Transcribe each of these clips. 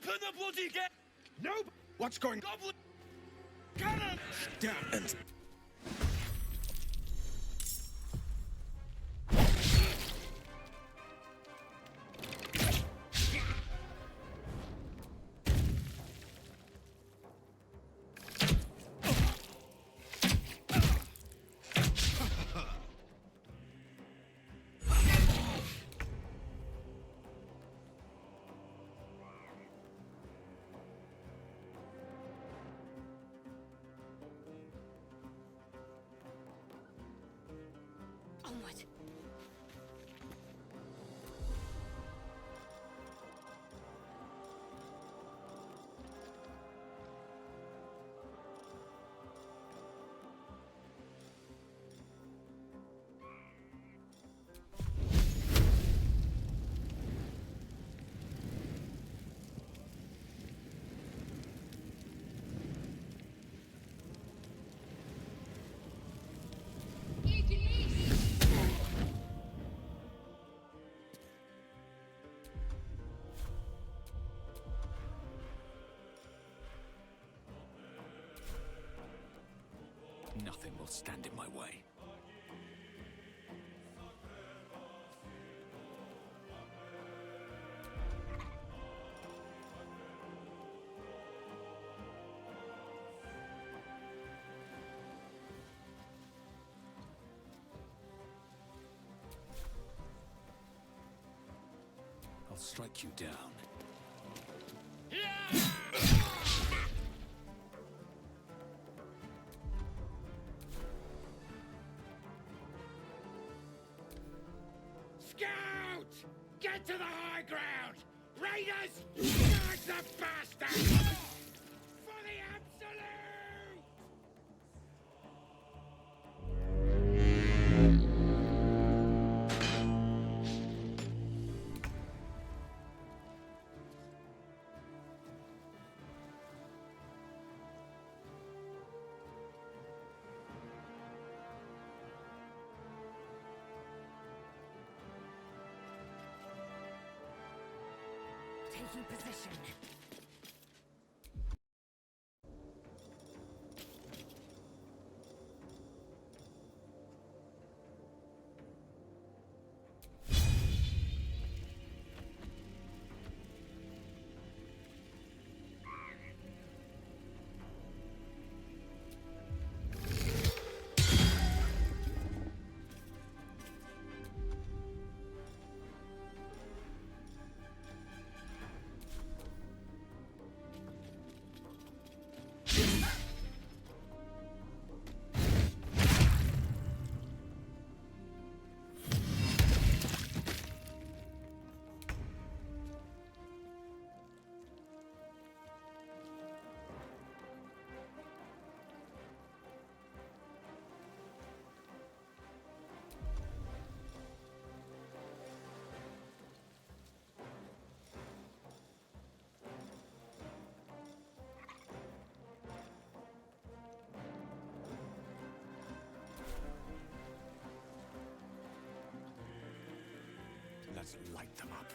Open the bloody gate! Nope! What's going on? Goblin! Cannon! Down and... Onward. Nothing will stand in my way. I'll strike you down. Scout! Get to the high ground! Raiders! Charge the bastards! For the absolute! Taking position. Let's light them up.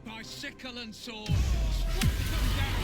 By sickle and sword, strike them down!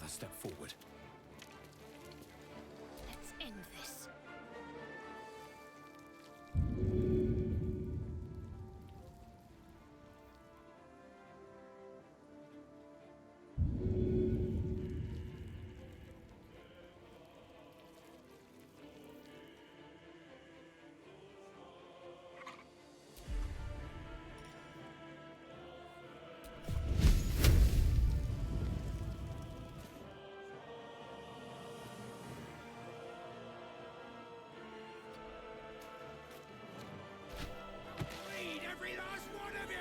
a step forward. Let's end this. Bleed, every last one of you!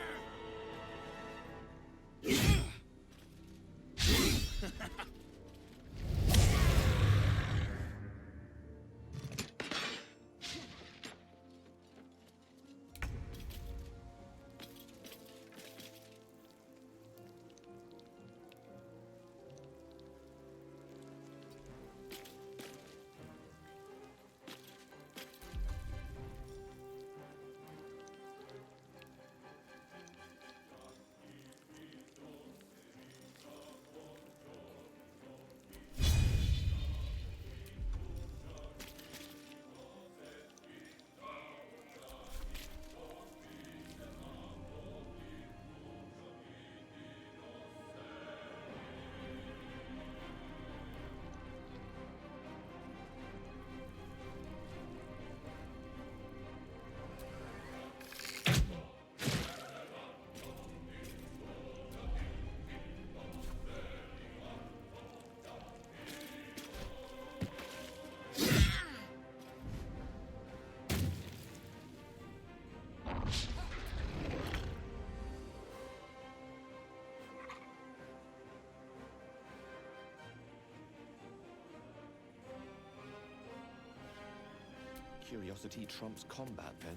Curiosity trumps combat, then?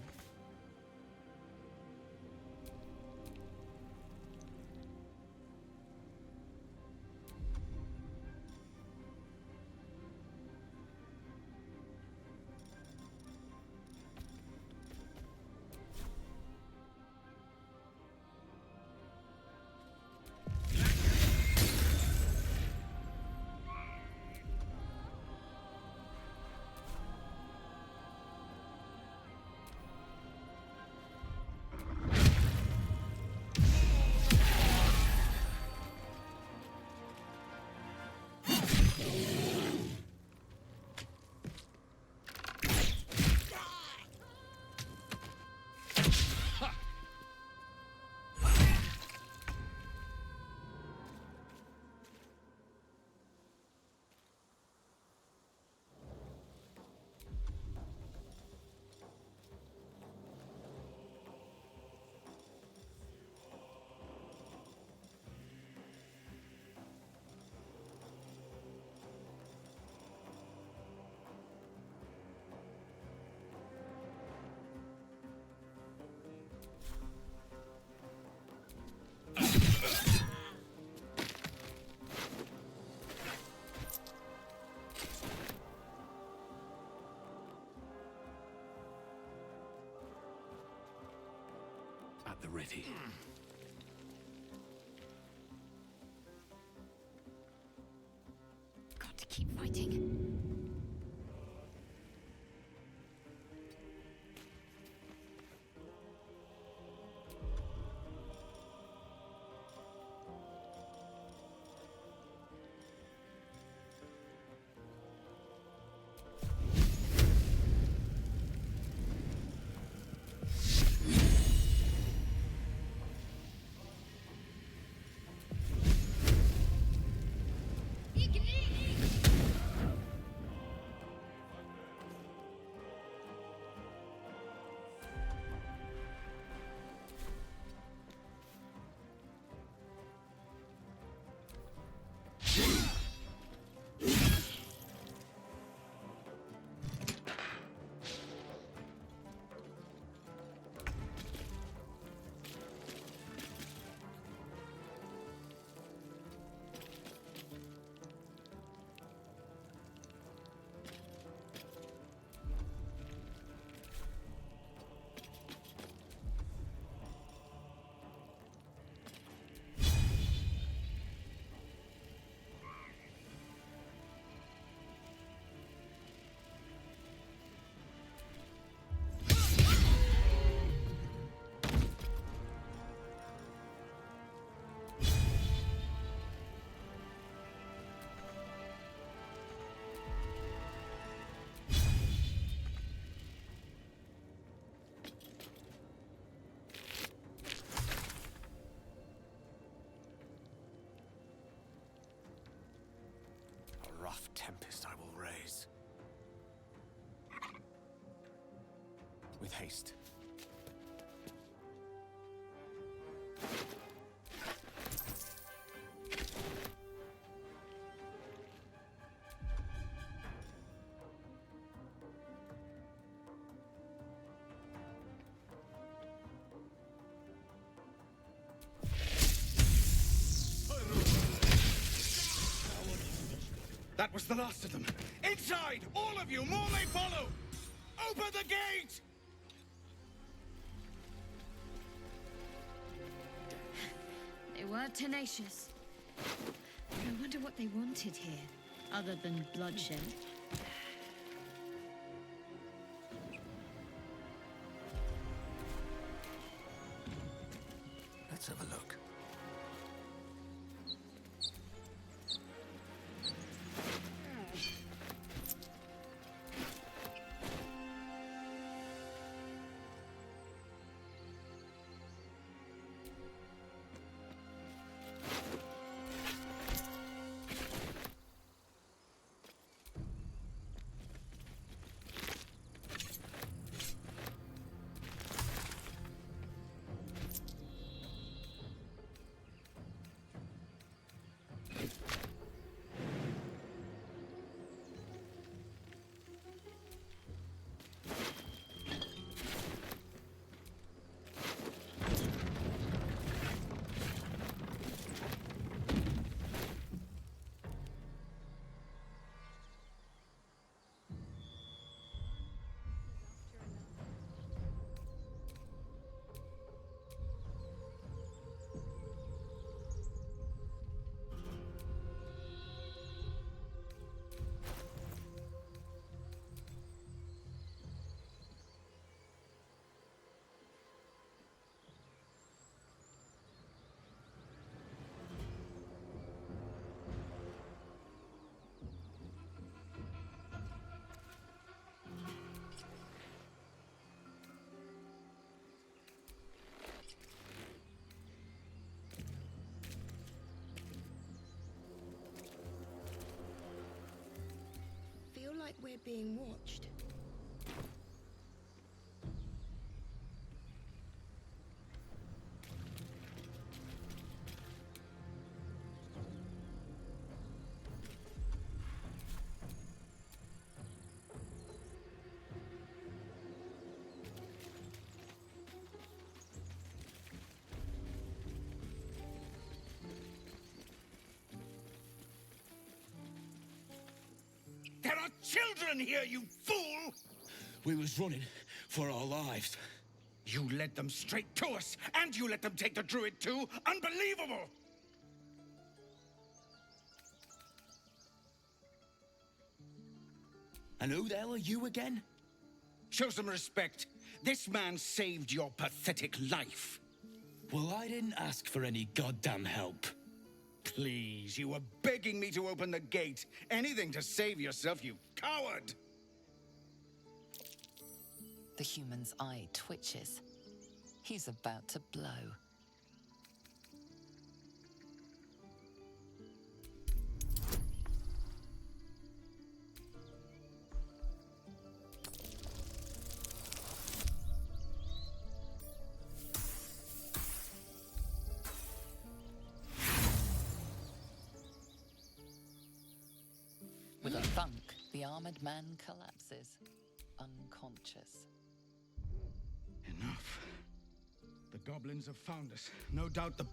At the ready. Got to keep fighting. rough tempest I will raise. With haste. That was the last of them. Inside! All of you! More may follow! Open the gate! They were tenacious. I wonder what they wanted here, other than bloodshed. Let's have a look. Feel like we're being watched. There are children here, you fool! We was running for our lives. You led them straight to us, and you let them take the druid too? Unbelievable! And who the hell are you again? Show some respect. This man saved your pathetic life. Well, I didn't ask for any goddamn help. Please, you were begging me to open the gate. Anything to save yourself, you coward! The human's eye twitches. He's about to blow. With a thunk, the armored man collapses, unconscious. Enough. The goblins have found us. No doubt the...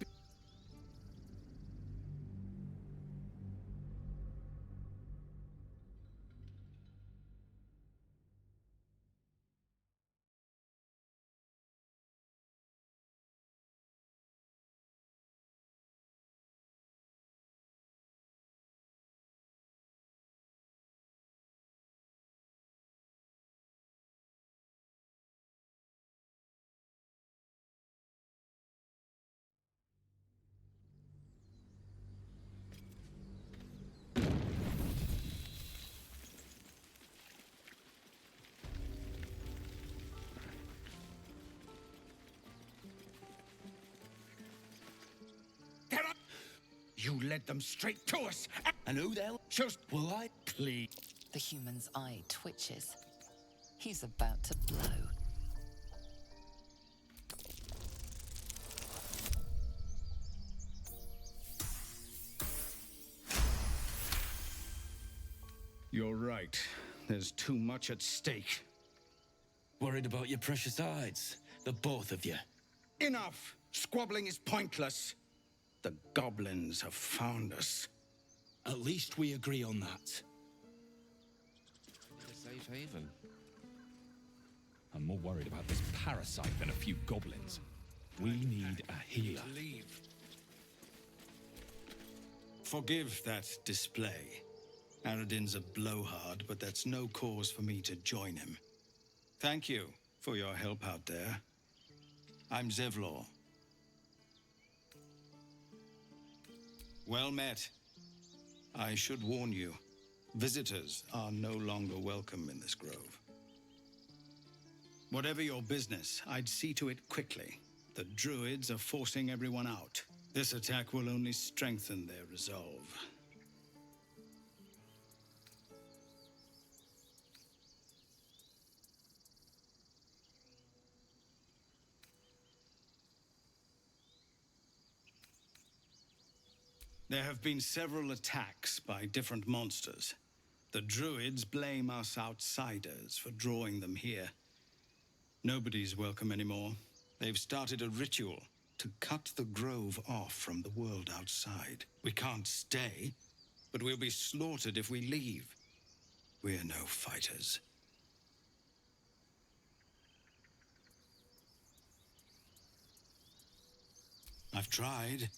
You led them straight to us. And who the hell? Just will I please? The human's eye twitches. He's about to blow. You're right. There's too much at stake. Worried about your precious hides, the both of you. Enough! Squabbling is pointless. The goblins have found us. At least we agree on that. A safe haven. I'm more worried about this parasite than a few goblins. We need a healer. Leave. Forgive that display. Aradin's a blowhard, but that's no cause for me to join him. Thank you for your help out there. I'm Zevlor. Well met. I should warn you, visitors are no longer welcome in this grove. Whatever your business, I'd see to it quickly. The druids are forcing everyone out. This attack will only strengthen their resolve. There have been several attacks by different monsters. The druids blame us outsiders for drawing them here. Nobody's welcome anymore. They've started a ritual to cut the grove off from the world outside. We can't stay, but we'll be slaughtered if we leave. We're no fighters. I've tried.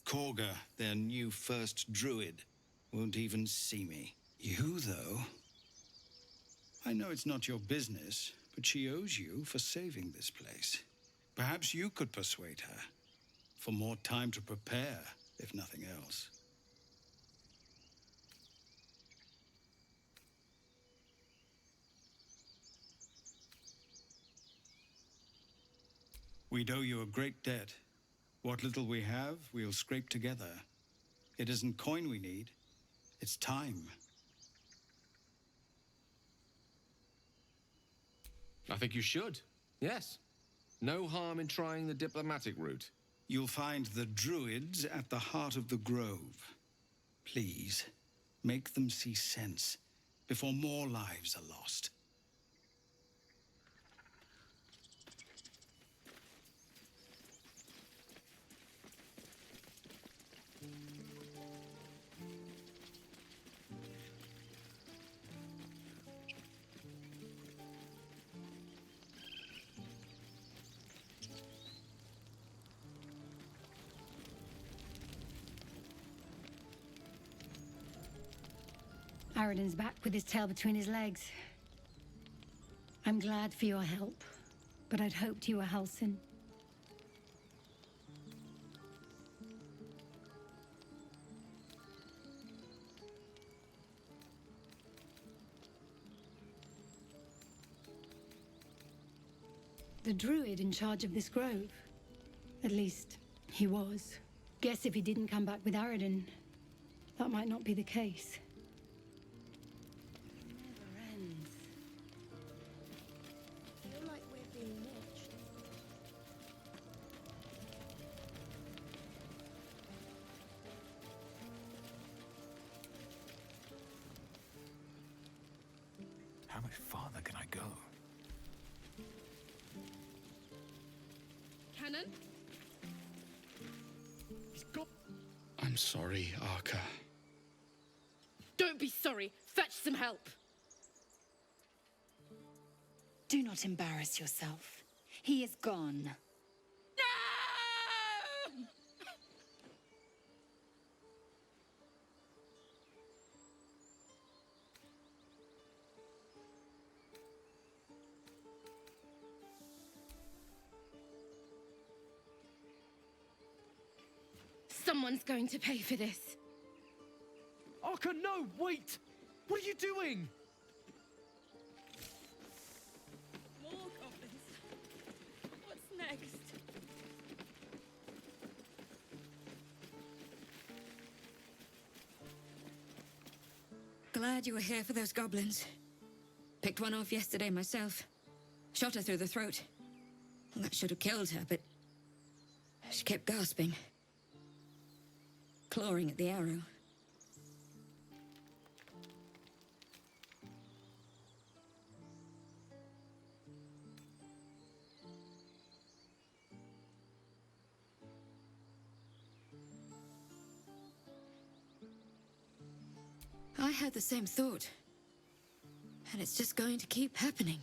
Korga, their new first druid, won't even see me. You, though? I know it's not your business, but she owes you for saving this place. Perhaps you could persuade her. For more time to prepare, if nothing else. We'd owe you a great debt. What little we have, we'll scrape together. It isn't coin we need, it's time. I think you should. Yes. No harm in trying the diplomatic route. You'll find the druids at the heart of the grove. Please, make them see sense before more lives are lost. Aradin's back with his tail between his legs. I'm glad for your help, but I'd hoped you were Halsin. The druid in charge of this grove. At least, he was. Guess if he didn't come back with Aradin, that might not be the case. How much farther can I go? Cannon? I'm sorry, Arca. Don't be sorry. Fetch some help. Do not embarrass yourself. He is gone. No! Someone's going to pay for this. Arca, no! Wait! What are you doing? More goblins. What's next? glad you were here for those goblins. Picked one off yesterday myself. Shot her through the throat. Well, that should have killed her, but she kept gasping. Clawing at the arrow. I had the same thought. And it's just going to keep happening.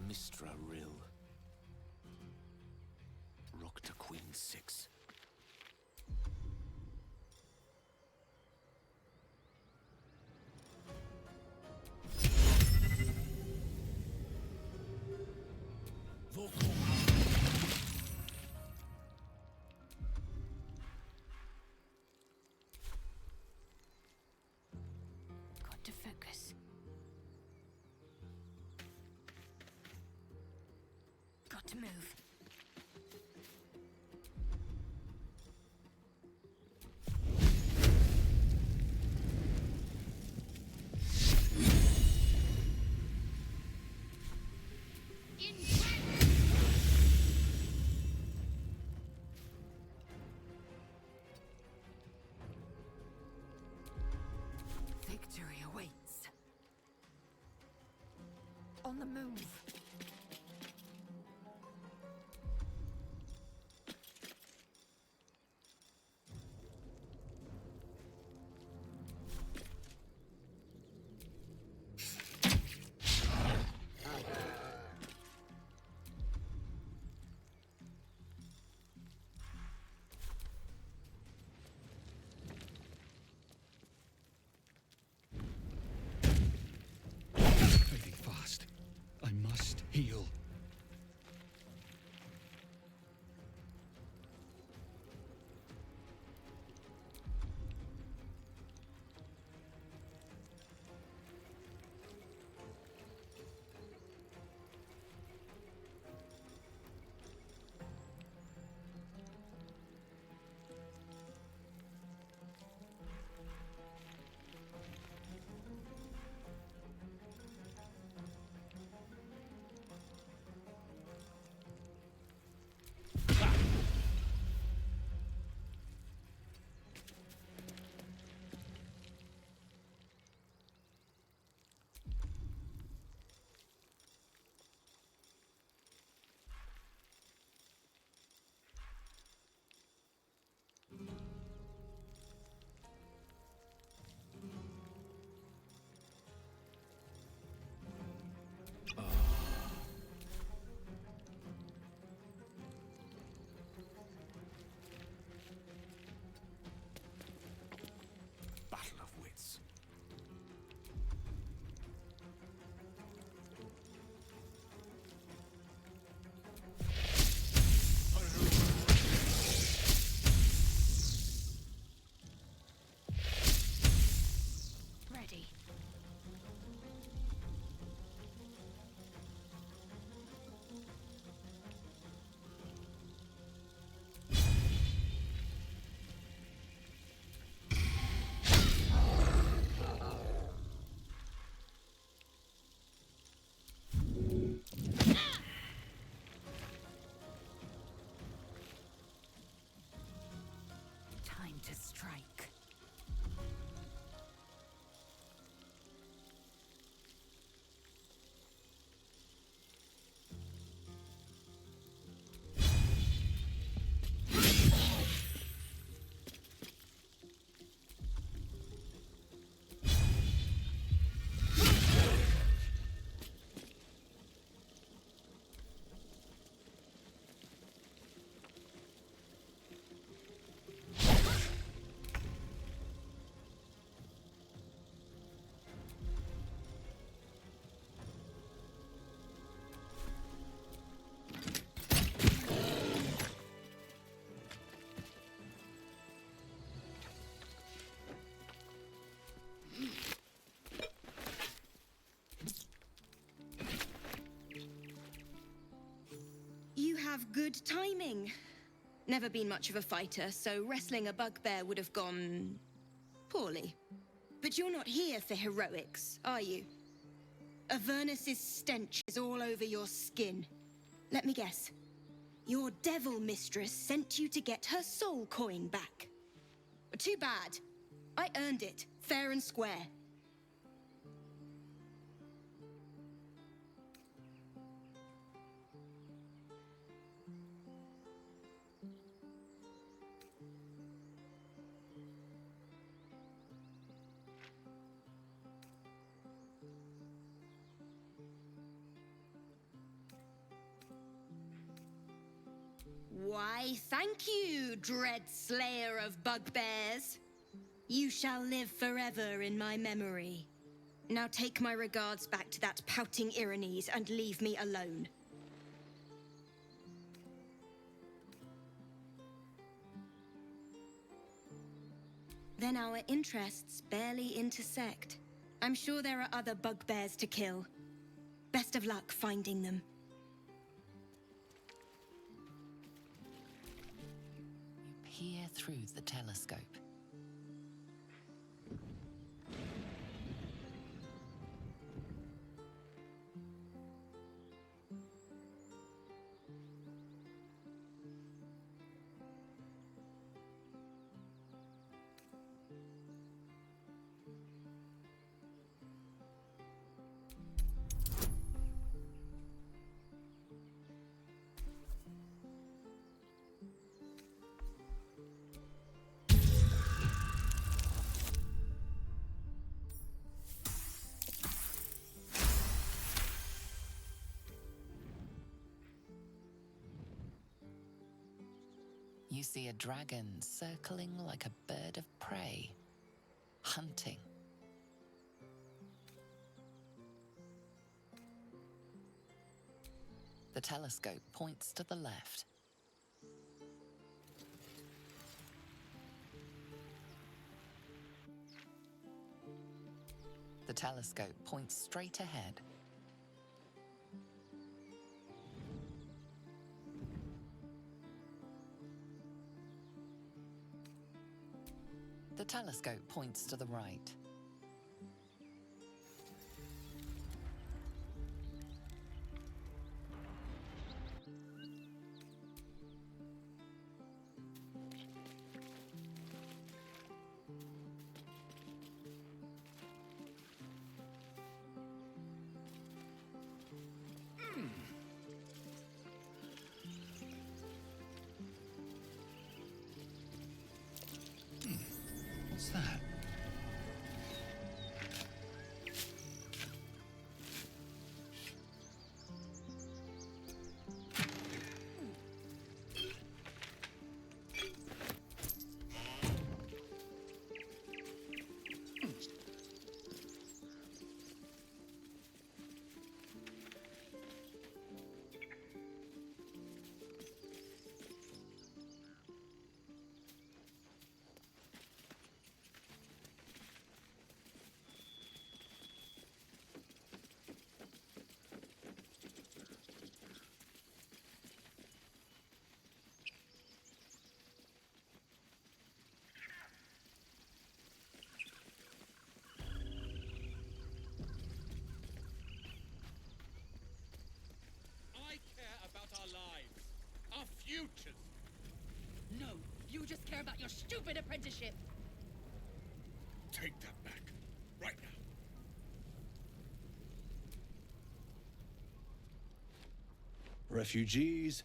Mistra Rill. Rock to Queen 6. Got to focus. Got to move. Victory awaits. On the move. Fading fast. I must Good timing. Never been much of a fighter, so wrestling a bugbear would have gone poorly. But you're not here for heroics, are you? Avernus's stench is all over your skin. Let me guess. Your devil mistress sent you to get her soul coin back. Too bad. I earned it, fair and square. Why, thank you, dread slayer of bugbears. You shall live forever in my memory. Now take my regards back to that pouting Irenes and leave me alone. Then our interests barely intersect. I'm sure there are other bugbears to kill. Best of luck finding them. You peer through the telescope. You see a dragon circling like a bird of prey, hunting. The telescope points to the left. The telescope points straight ahead. The telescope points to the right. What's that? I care about our lives, our futures. No, you just care about your stupid apprenticeship. Take that back, right now. Refugees,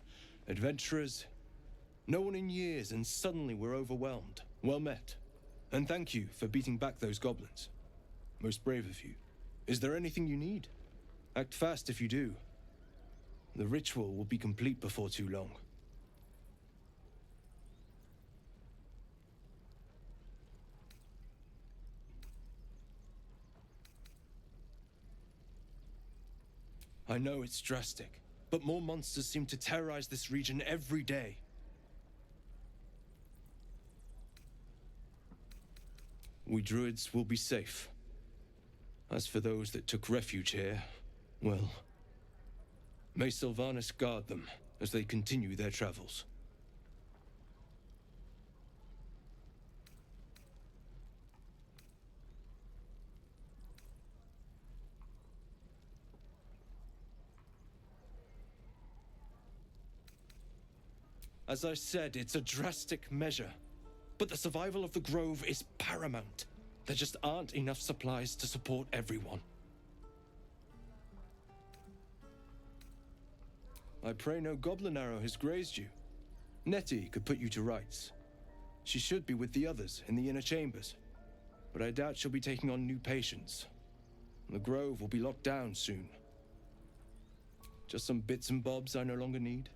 adventurers, no one in years, and suddenly we're overwhelmed. Well met. And thank you for beating back those goblins. Most brave of you. Is there anything you need? Act fast if you do. The ritual will be complete before too long. I know it's drastic, but more monsters seem to terrorize this region every day. We druids will be safe. As for those that took refuge here, well, may Sylvanus guard them. as they continue their travels. As I said, it's a drastic measure, but the survival of the Grove is paramount. There just aren't enough supplies to support everyone. I pray no goblin arrow has grazed you. Nettie could put you to rights. She should be with the others in the inner chambers, but I doubt she'll be taking on new patients. The Grove will be locked down soon. Just some bits and bobs I no longer need.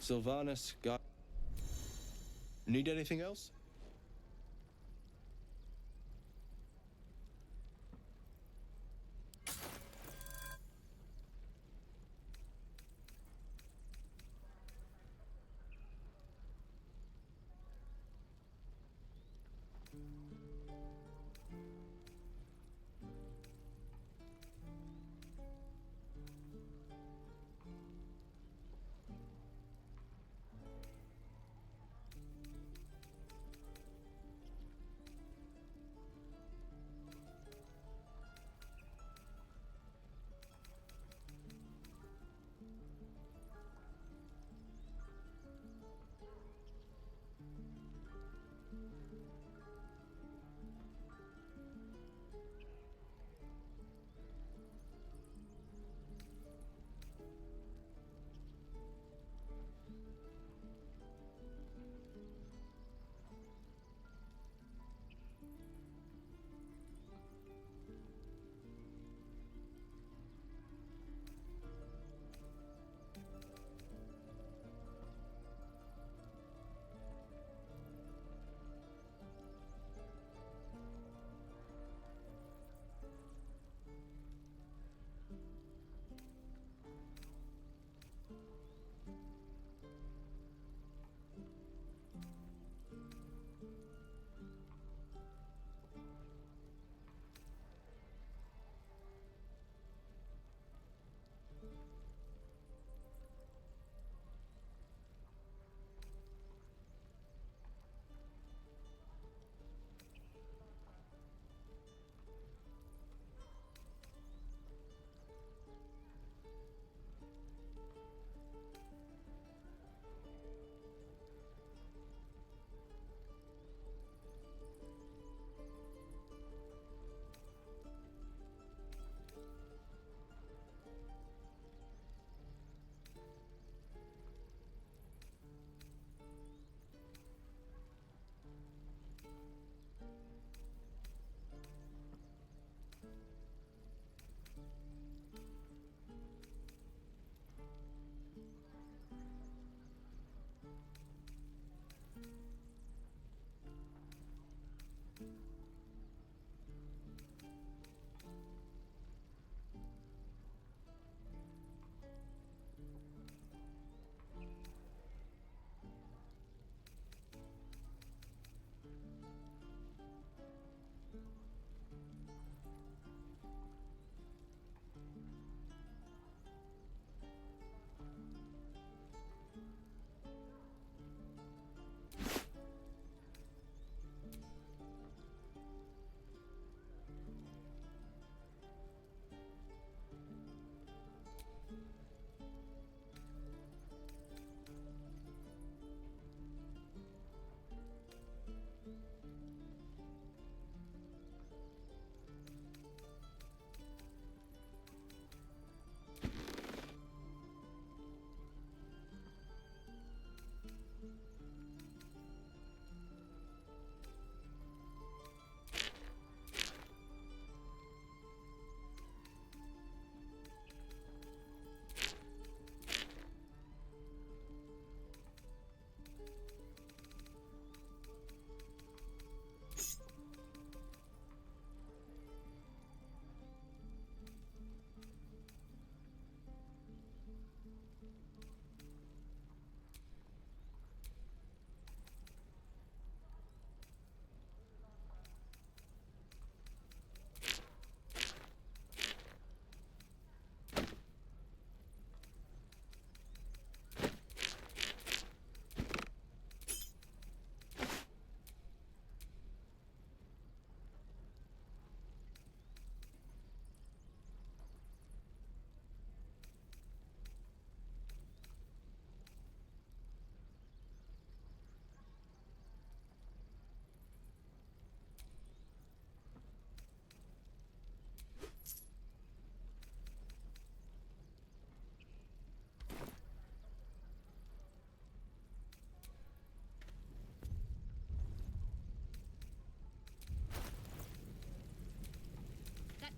Sylvanus, got... Need anything else?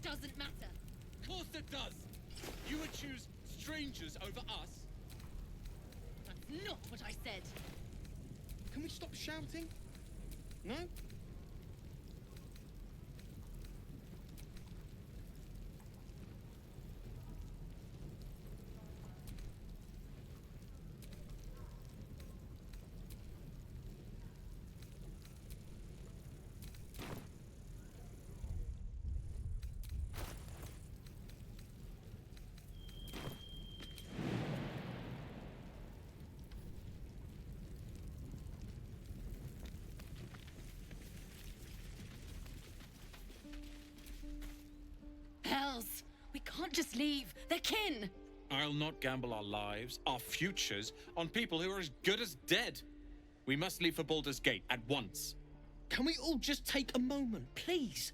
doesn't matter. Of course it does. You would choose strangers over us. That's not what I said. Can we stop shouting? No? Hells! We can't just leave. They're kin. I'll not gamble our lives, our futures, on people who are as good as dead. We must leave for Baldur's Gate at once. Can we all just take a moment, please?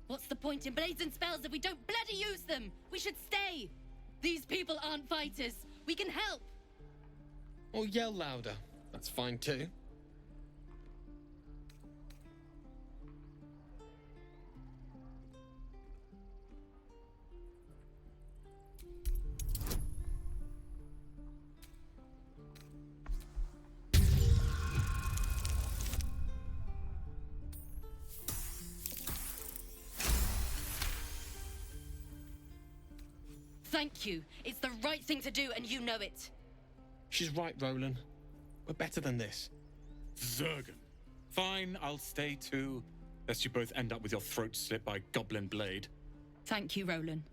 What's the point in blades and spells if we don't bloody use them? We should stay. These people aren't fighters. We can help. Or yell louder. That's fine too. Thank you. It's the right thing to do, and you know it. She's right, Roland. We're better than this. Zergan. Fine, I'll stay too. Lest you both end up with your throat slit by goblin blade. Thank you, Roland.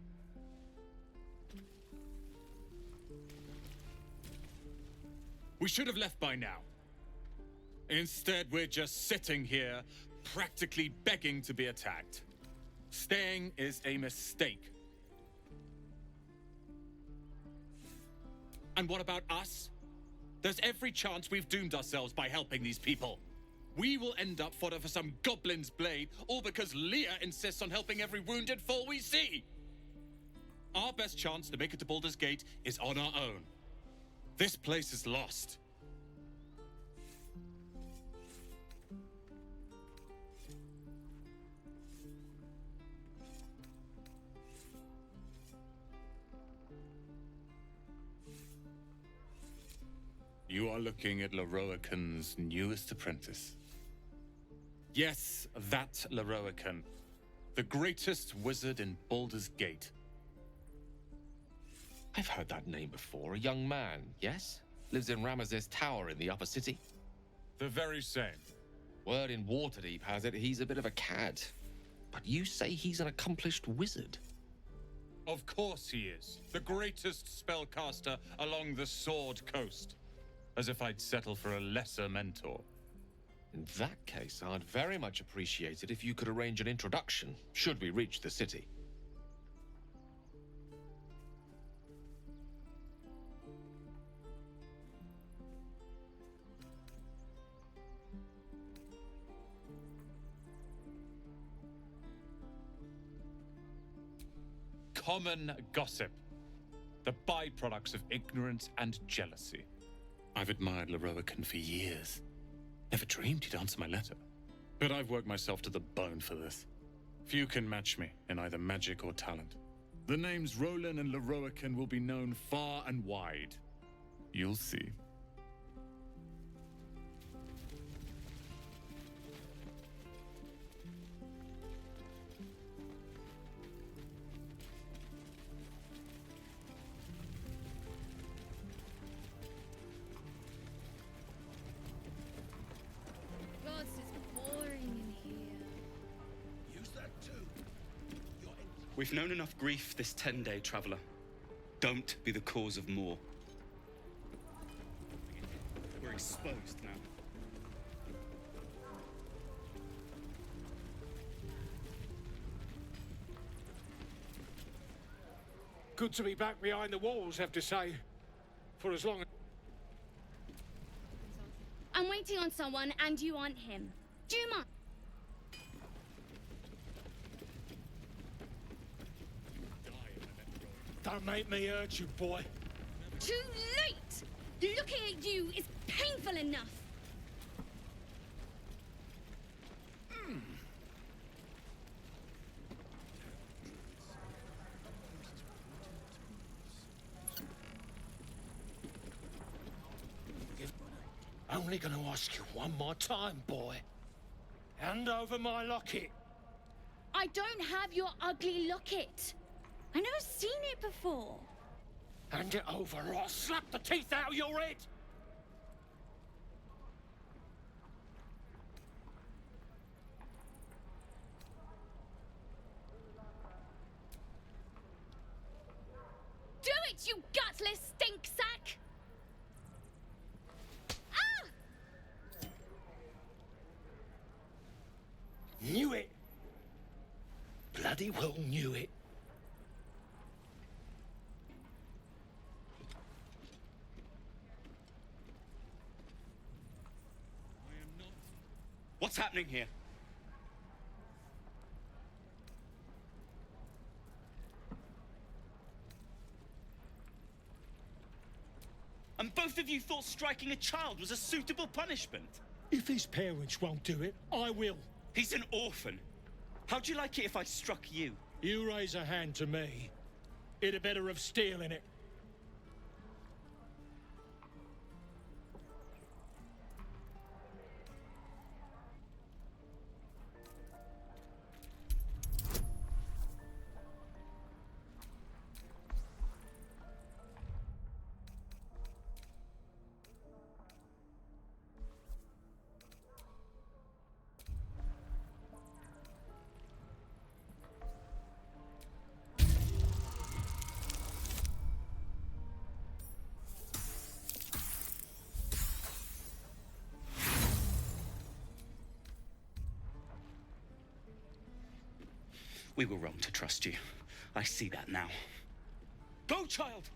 We should have left by now. Instead, we're just sitting here, practically begging to be attacked. Staying is a mistake. And what about us? There's every chance we've doomed ourselves by helping these people. We will end up fodder for some goblin's blade, all because Leah insists on helping every wounded foe we see. Our best chance to make it to Baldur's Gate is on our own. This place is lost. You are looking at Leroican's newest apprentice. Yes, that Leroican. The greatest wizard in Baldur's Gate. I've heard that name before. A young man, yes? Lives in Ramaz's tower in the upper city. The very same. Word in Waterdeep has it he's a bit of a cad. But you say he's an accomplished wizard. Of course he is. The greatest spellcaster along the Sword Coast. As if I'd settle for a lesser mentor. In that case, I'd very much appreciate it if you could arrange an introduction, should we reach the city. Common gossip. The byproducts of ignorance and jealousy. I've admired Leroican for years. Never dreamed he'd answer my letter. But I've worked myself to the bone for this. Few can match me in either magic or talent. The names Roland and Leroican will be known far and wide. You'll see. God, this is boring in here. Use that too. We've known enough grief this 10-day traveler. Don't be the cause of more. We're exposed now. Good to be back behind the walls, have to say. For as long as... I'm waiting on someone, and you aren't him. Do you mind? Don't make me hurt you, boy. Too late! Looking at you is painful enough. only going to ask you one more time, boy. Hand over my locket. I don't have your ugly locket. I've never seen it before. Hand it over or I'll slap the teeth out of your head. Do it, you gutless stink sack! Ah! Knew it. Bloody well knew it. What's happening here? And both of you thought striking a child was a suitable punishment? If his parents won't do it, I will. He's an orphan. How'd you like it if I struck you? You raise a hand to me, it'd have better of stealing it. We were wrong to trust you. I see that now. Go, child!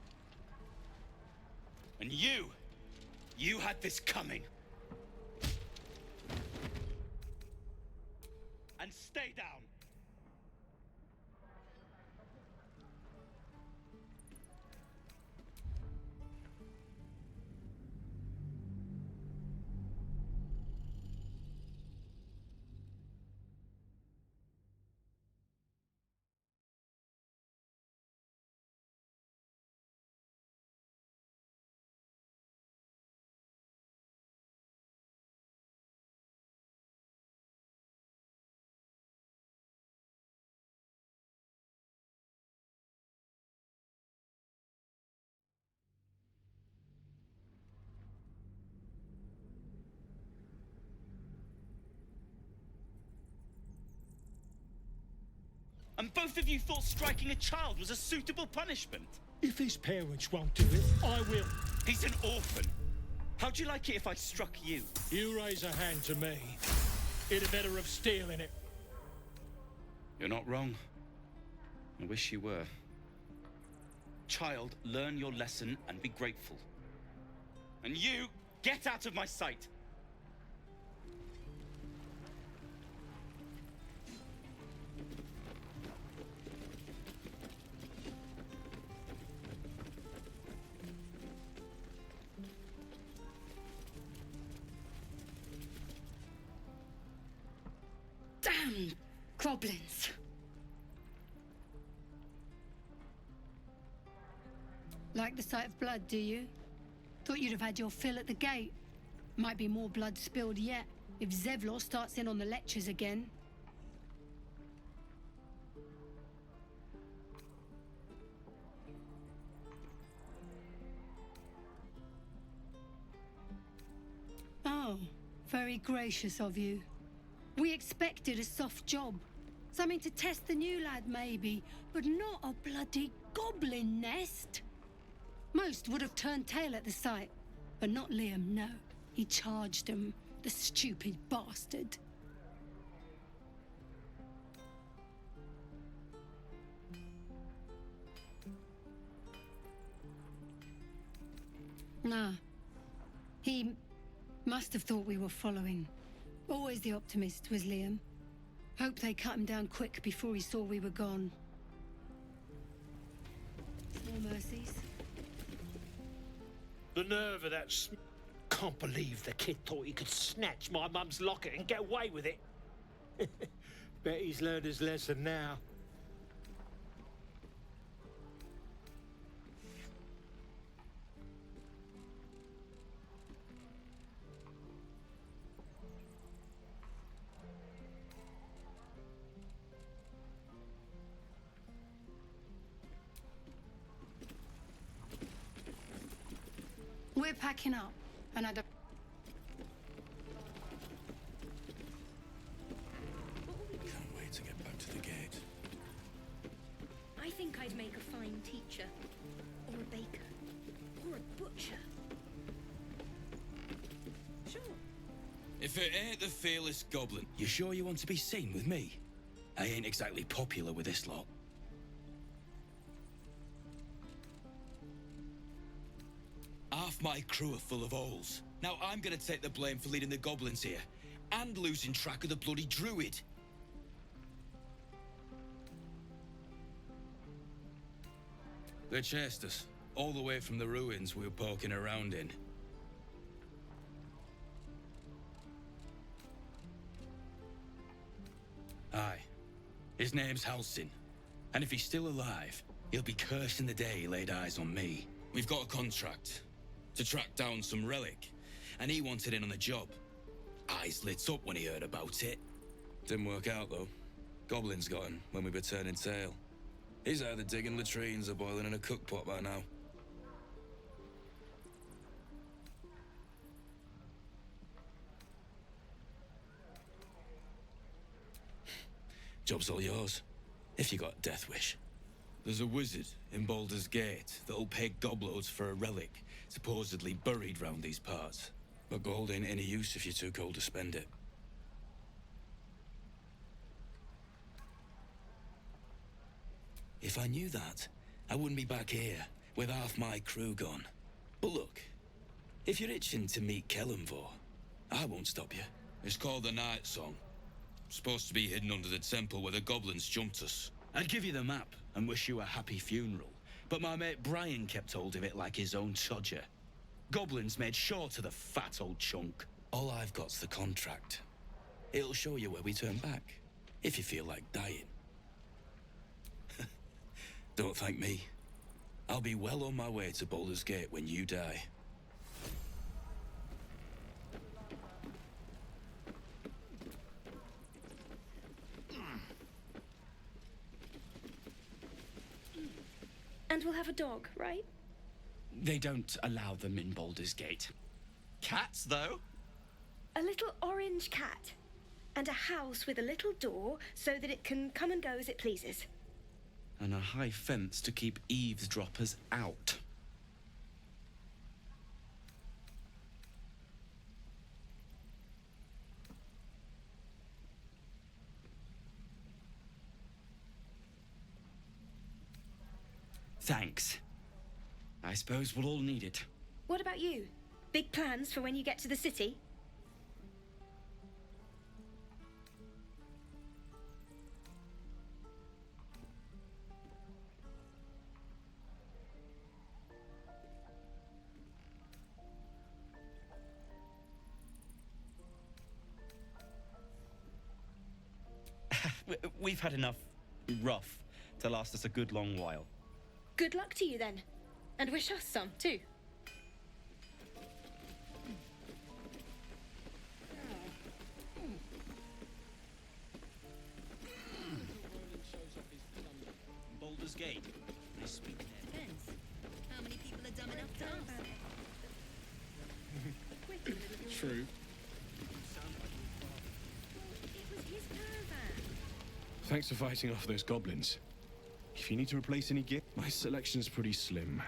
And you had this coming. And stay down. And both of you thought striking a child was a suitable punishment? If his parents won't do it, I will. He's an orphan. How'd you like it if I struck you? You raise a hand to me, it'd have better of stealing it. You're not wrong. I wish you were. Child, learn your lesson and be grateful. And you, get out of my sight! Damn goblins! Like the sight of blood, do you? Thought you'd have had your fill at the gate. Might be more blood spilled yet, if Zevlor starts in on the lectures again. Oh, very gracious of you. We expected a soft job. Something to test the new lad, maybe, but not a bloody goblin nest. Most would have turned tail at the sight, but not Liam, no. He charged him, the stupid bastard. Nah. He must have thought we were following. Always the optimist was Liam. Hope they cut him down quick before he saw we were gone. Small mercies. The nerve of that Can't believe the kid thought he could snatch my mum's locket and get away with it. Bet he's learned his lesson now. We're packing up, and I don't... Can't wait to get back to the gate. I think I'd make a fine teacher, or a baker, or a butcher. Sure. If it ain't the fearless goblin, you sure you want to be seen with me? I ain't exactly popular with this lot. Half my crew are full of holes. Now I'm gonna take the blame for leading the goblins here, and losing track of the bloody druid. They chased us, all the way from the ruins we were poking around in. Aye. His name's Halsin. And if he's still alive, he'll be cursing the day he laid eyes on me. We've got a contract to track down some relic, and he wanted in on the job. Eyes lit up when he heard about it. Didn't work out, though. Goblins got him when we were turning tail. He's either digging latrines or boiling in a cookpot by now. Job's all yours, if you got a death wish. There's a wizard in Baldur's Gate that'll pay gobloads for a relic supposedly buried round these parts. But gold ain't any use if you're too cold to spend it. If I knew that, I wouldn't be back here with half my crew gone. But look, if you're itching to meet Kellenvor, I won't stop you. It's called the Night Song. Supposed to be hidden under the temple where the goblins jumped us. I'd give you the map and wish you a happy funeral, but my mate Brian kept hold of it like his own Todger. Goblins made sure to the fat old chunk. All I've got's the contract. It'll show you where we turn back, if you feel like dying. Don't thank me. I'll be well on my way to Baldur's Gate when you die. And we'll have a dog, right? They don't allow them in Baldur's Gate. Cats, though? A little orange cat. And a house with a little door so that it can come and go as it pleases. And a high fence to keep eavesdroppers out. Thanks. I suppose we'll all need it. What about you? Big plans for when you get to the city? We've had enough rough to last us a good long while. Good luck to you then. And wish us some, too. Baldur's Gate. I speak there. Depends. How many people are dumb enough to ask? True. It was his caravan. Thanks for fighting off those goblins. If you need to replace any gear, my selection's pretty slim.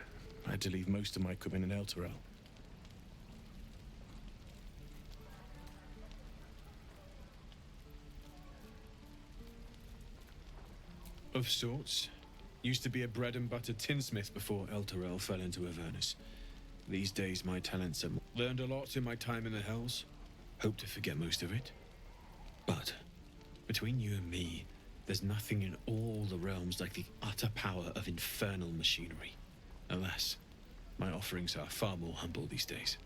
I had to leave most of my equipment in Elturel. Of sorts. Used to be a bread and butter tinsmith before Elturel fell into Avernus. These days my talents are... Learned a lot in my time in the Hells. Hope to forget most of it. But, between you and me, there's nothing in all the realms like the utter power of infernal machinery. Alas, my offerings are far more humble these days.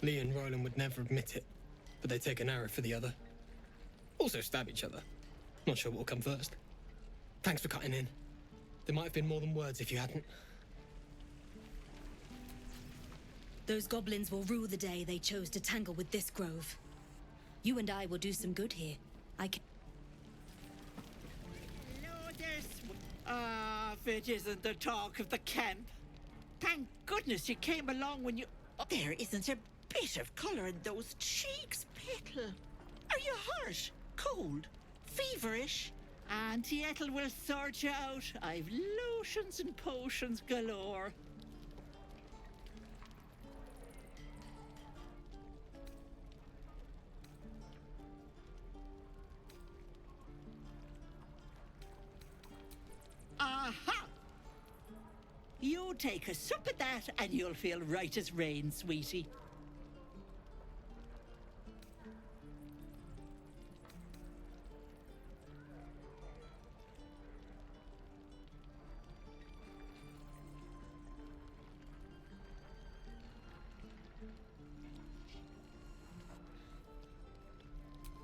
Lee and Roland would never admit it, but they take an arrow for the other. Also stab each other. Not sure what will come first. Thanks for cutting in. There might have been more than words if you hadn't. Those goblins will rue the day they chose to tangle with this grove. You and I will do some good here. I can... Ah, if it isn't the talk of the camp. Thank goodness you came along when you... Oh, there isn't a bit of colour in those cheeks, Petal. Are you hurt? Cold? Feverish? Auntie Ethel will sort you out. I've lotions and potions galore. Aha! You take a sup at that and you'll feel right as rain, sweetie.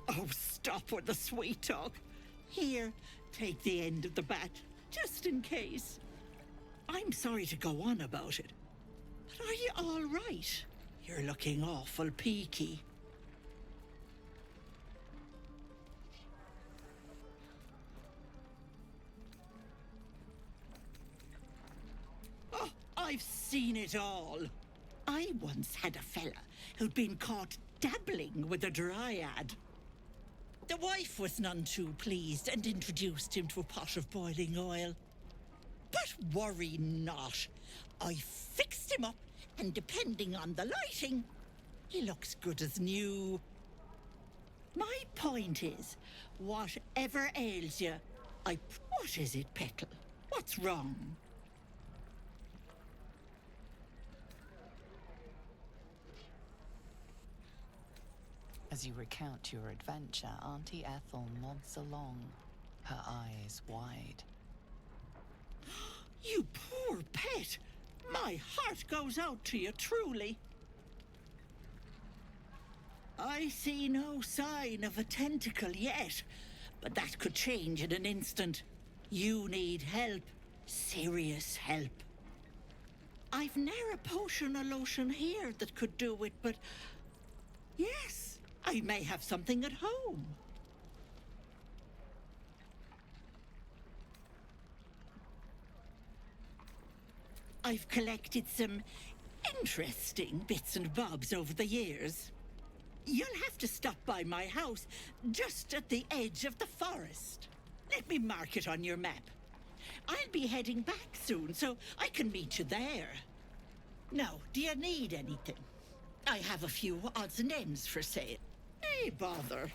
Oh, stop with the sweet talk. Here, take the end of the bat, just in case. I'm sorry to go on about it, but are you all right? You're looking awful peaky. Oh, I've seen it all. I once had a fella who'd been caught dabbling with a dryad. The wife was none too pleased and introduced him to a pot of boiling oil. But worry not. I fixed him up, and depending on the lighting, he looks good as new. My point is, whatever ails you, What is it, Petal? What's wrong? As you recount your adventure, Auntie Ethel nods along, her eyes wide. You poor pet! My heart goes out to you, truly. I see no sign of a tentacle yet, but that could change in an instant. You need help. Serious help. I've ne'er a potion or lotion here that could do it, but... yes, I may have something at home. I've collected some interesting bits and bobs over the years. You'll have to stop by my house, just at the edge of the forest. Let me mark it on your map. I'll be heading back soon, so I can meet you there. Now, do you need anything? I have a few odds and ends for sale. Hey, bother.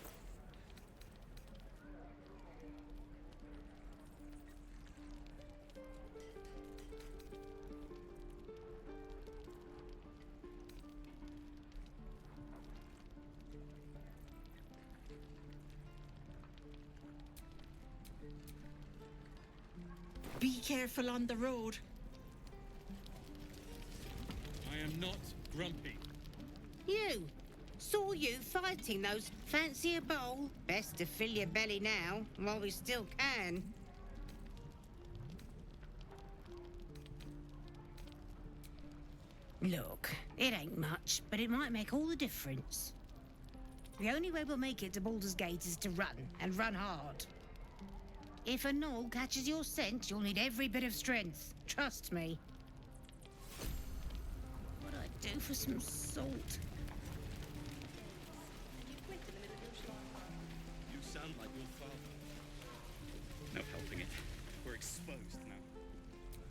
Be careful on the road. I am not grumpy. You! Saw you fighting those. Fancy a bowl? Best to fill your belly now, while we still can. Look, it ain't much, but it might make all the difference. The only way we'll make it to Baldur's Gate is to run, and run hard. If a gnoll catches your scent, you'll need every bit of strength. Trust me. What'd I do for some salt? You sound like your father. No helping it. We're exposed now.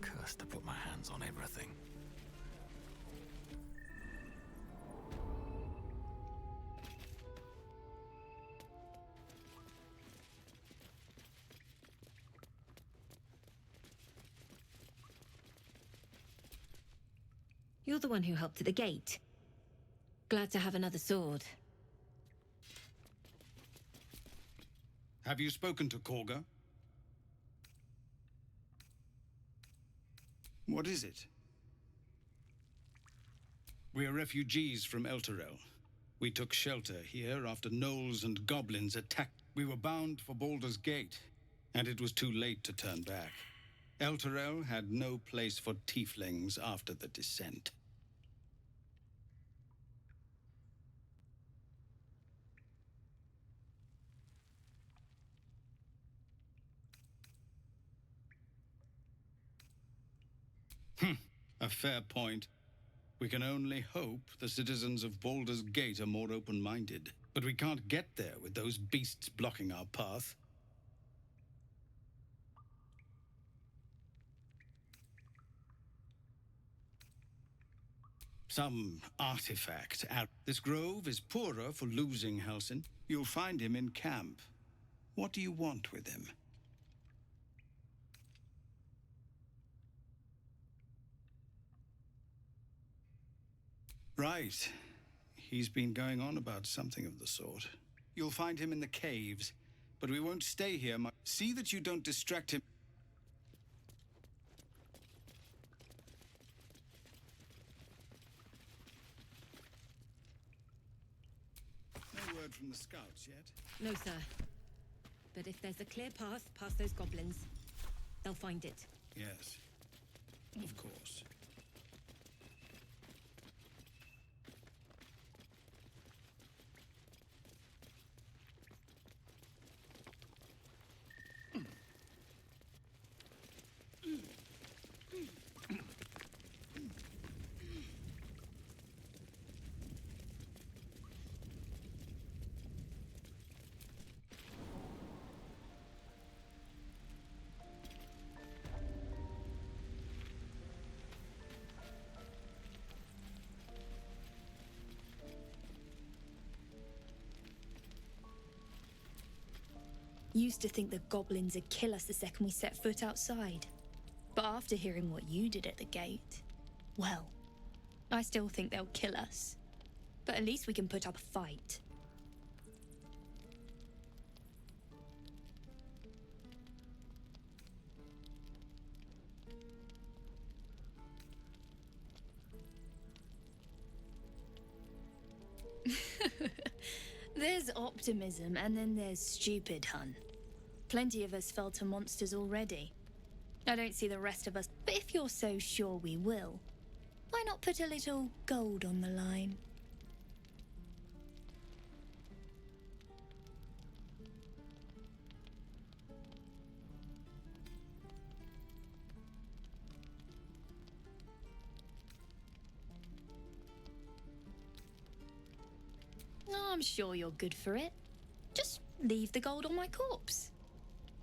Cursed to put my hands on everything. You're the one who helped at the gate. Glad to have another sword. Have you spoken to Korga? What is it? We're refugees from Elturel. We took shelter here after gnolls and goblins attacked. We were bound for Baldur's Gate, and it was too late to turn back. Elturel had no place for tieflings after the descent. A fair point. We can only hope the citizens of Baldur's Gate are more open-minded. But we can't get there with those beasts blocking our path. Some artifact. This grove is poorer for losing Halsin. You'll find him in camp. What do you want with him? Right. He's been going on about something of the sort. You'll find him in the caves, but we won't stay here much. See that you don't distract him. No word from the scouts yet? No, sir. But if there's a clear path past those goblins, they'll find it. Yes. Of course. Used to think the goblins would kill us the second we set foot outside. But after hearing what you did at the gate, well, I still think they'll kill us. But at least we can put up a fight. There's optimism, and then there's stupid, hun. Plenty of us fell to monsters already. I don't see the rest of us, but if you're so sure we will, why not put a little gold on the line? I'm sure you're good for it. Just leave the gold on my corpse.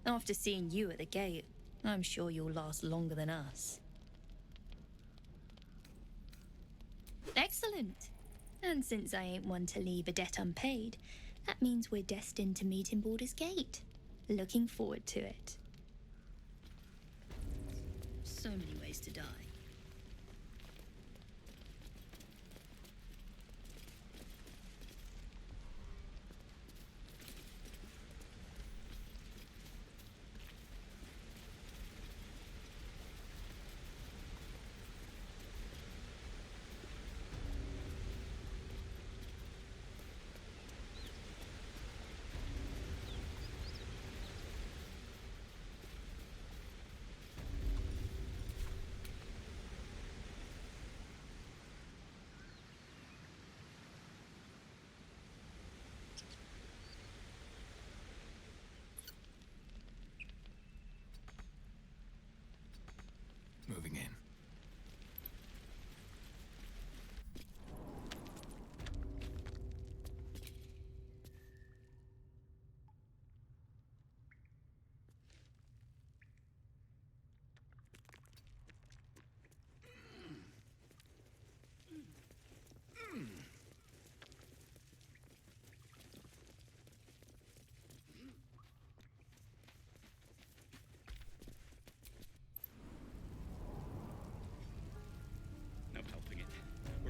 After seeing you at the gate, I'm sure you'll last longer than us. Excellent. And since I ain't one to leave a debt unpaid, that means we're destined to meet in Baldur's Gate. Looking forward to it. So many ways to die. Moving in.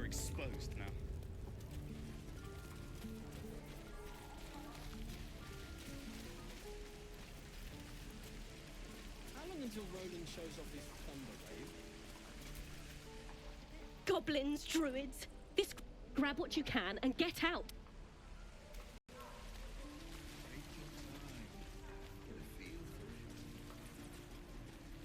Exposed now. How long until Roland shows off his thunder wave? Goblins, druids, Grab what you can and get out.